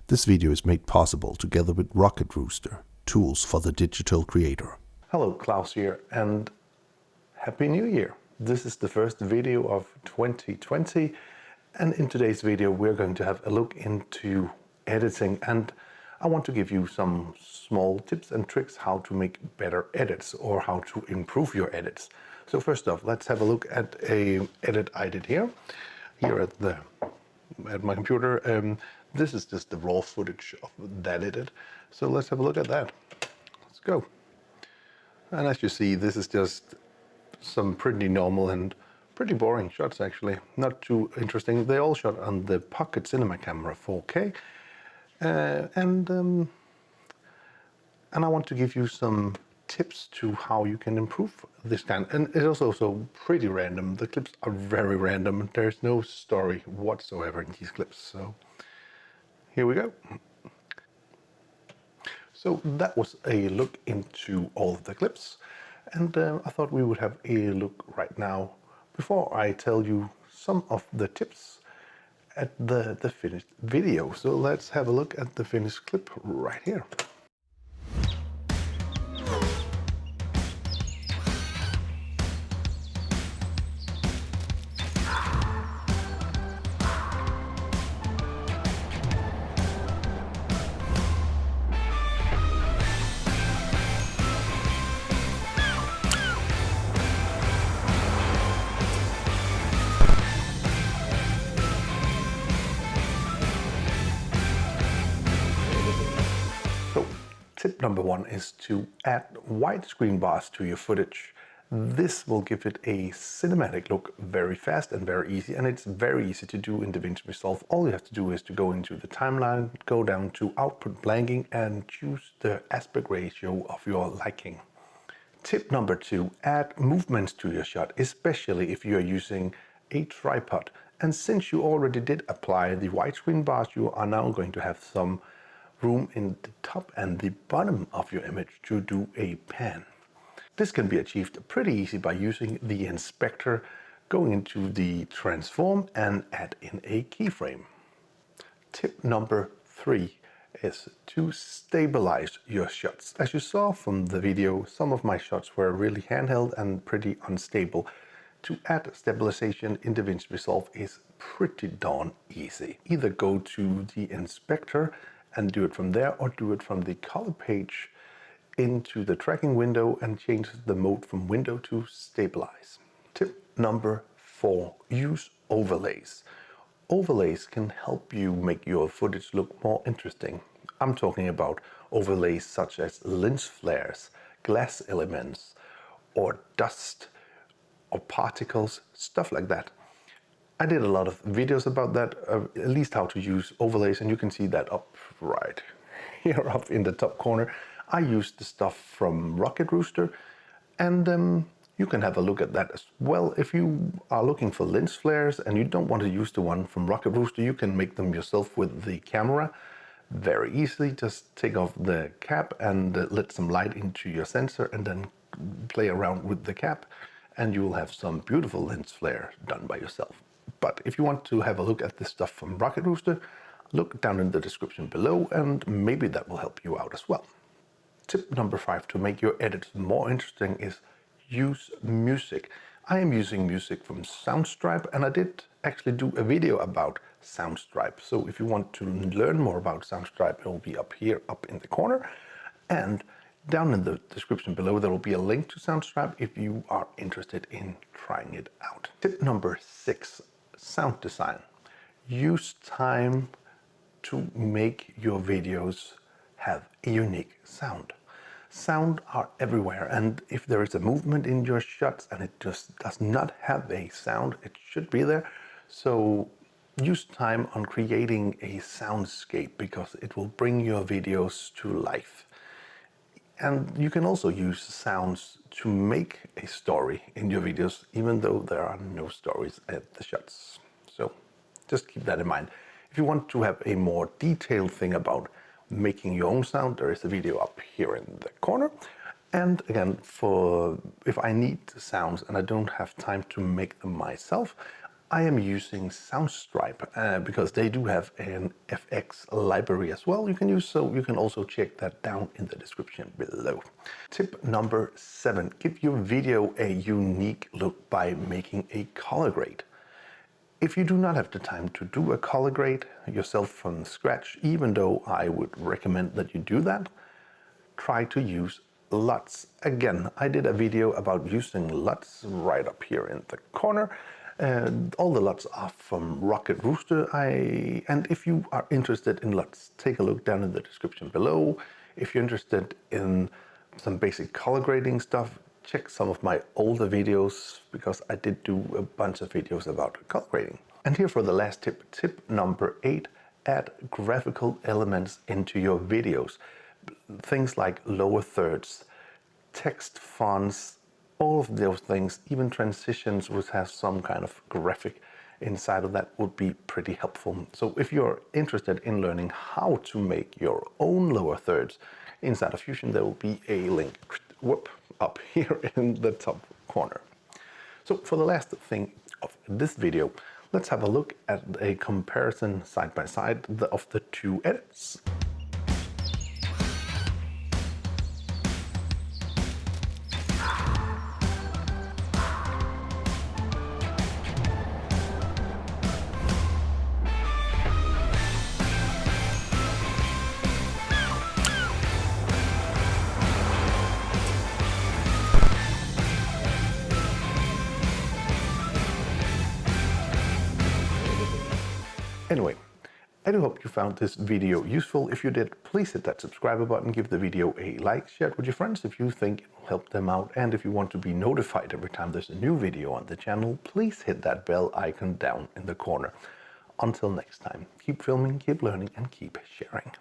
This video is made possible together with Rocket Rooster, tools for the digital creator. Hello, Klaus here, and Happy New Year! This is the first video of 2020, and in today's video we're going to have a look into editing, and I want to give you some small tips and tricks how to make better edits or how to improve your edits. So first off, let's have a look at a edit I did here at my computer. This is just the raw footage of that edit. So let's have a look at that. Let's go. And as you see, this is just some pretty normal and pretty boring shots actually. Not too interesting. They all shot on the Pocket Cinema camera 4K. And I want to give you some tips to how you can improve this kind. And it's also pretty random. The clips are very random. There's no story whatsoever in these clips. So here we go. So that was a look into all of the clips. And I thought we would have a look right now before I tell you some of the tips at the finished video. So let's have a look at the finished clip right here. Tip number one is to add widescreen bars to your footage. This will give it a cinematic look very fast and very easy, and it's very easy to do in Davinci Resolve. All you have to do is to go into the timeline, go down to output blanking and choose the aspect ratio of your liking. Tip number two, add movements to your shot, especially if you are using a tripod. And since you already did apply the widescreen bars, you are now going to have some room in the top and the bottom of your image to do a pan. This can be achieved pretty easy by using the inspector, going into the transform and add in a keyframe. Tip number three is to stabilize your shots. As you saw from the video, some of my shots were really handheld and pretty unstable. To add stabilization in Davinci Resolve is pretty darn easy. Either go to the inspector and do it from there, or do it from the color page into the tracking window and change the mode from window to stabilize. Tip number four, use overlays. Overlays can help you make your footage look more interesting. I'm talking about overlays such as lens flares, glass elements, or dust, or particles, stuff like that. I did a lot of videos about that, at least how to use overlays, and you can see that up right here up in the top corner. I used the stuff from Rocket Rooster, and you can have a look at that as well. If you are looking for lens flares and you don't want to use the one from Rocket Rooster, you can make them yourself with the camera very easily. Just take off the cap and let some light into your sensor and then play around with the cap, and you will have some beautiful lens flare done by yourself. But if you want to have a look at this stuff from Rocket Rooster, look down in the description below and maybe that will help you out as well. Tip number five to make your edits more interesting is use music. I am using music from Soundstripe, and I did actually do a video about Soundstripe. So if you want to learn more about Soundstripe, it will be up here, up in the corner. And down in the description below, there will be a link to Soundstripe if you are interested in trying it out. Tip number six, sound design. Use time to make your videos have a unique sound. Sound are everywhere, and if there is a movement in your shots and it just does not have a sound, it should be there. So use time on creating a soundscape because it will bring your videos to life. And you can also use sounds to make a story in your videos, even though there are no stories at the shots. So just keep that in mind. If you want to have a more detailed thing about making your own sound, there is a video up here in the corner. And again, if I need sounds and I don't have time to make them myself, I am using Soundstripe because they do have an FX library as well you can use, so you can also check that down in the description below. Tip number 7, give your video a unique look by making a color grade. If you do not have the time to do a color grade yourself from scratch, even though I would recommend that you do that, try to use LUTs. Again, I did a video about using LUTs right up here in the corner. All the LUTs are from Rocket Rooster. And if you are interested in LUTs, take a look down in the description below. If you're interested in some basic color grading stuff, check some of my older videos because I did do a bunch of videos about color grading. And here for the last tip, tip number 8, add graphical elements into your videos. Things like lower thirds, text fonts, all of those things, even transitions which have some kind of graphic inside of that would be pretty helpful. So if you're interested in learning how to make your own lower thirds inside of Fusion, there will be a link up here in the top corner. So for the last thing of this video, let's have a look at a comparison side by side of the two edits. Anyway, I do hope you found this video useful. If you did, please hit that subscribe button, give the video a like, share it with your friends if you think it will help them out, and if you want to be notified every time there's a new video on the channel, please hit that bell icon down in the corner. Until next time, keep filming, keep learning, and keep sharing.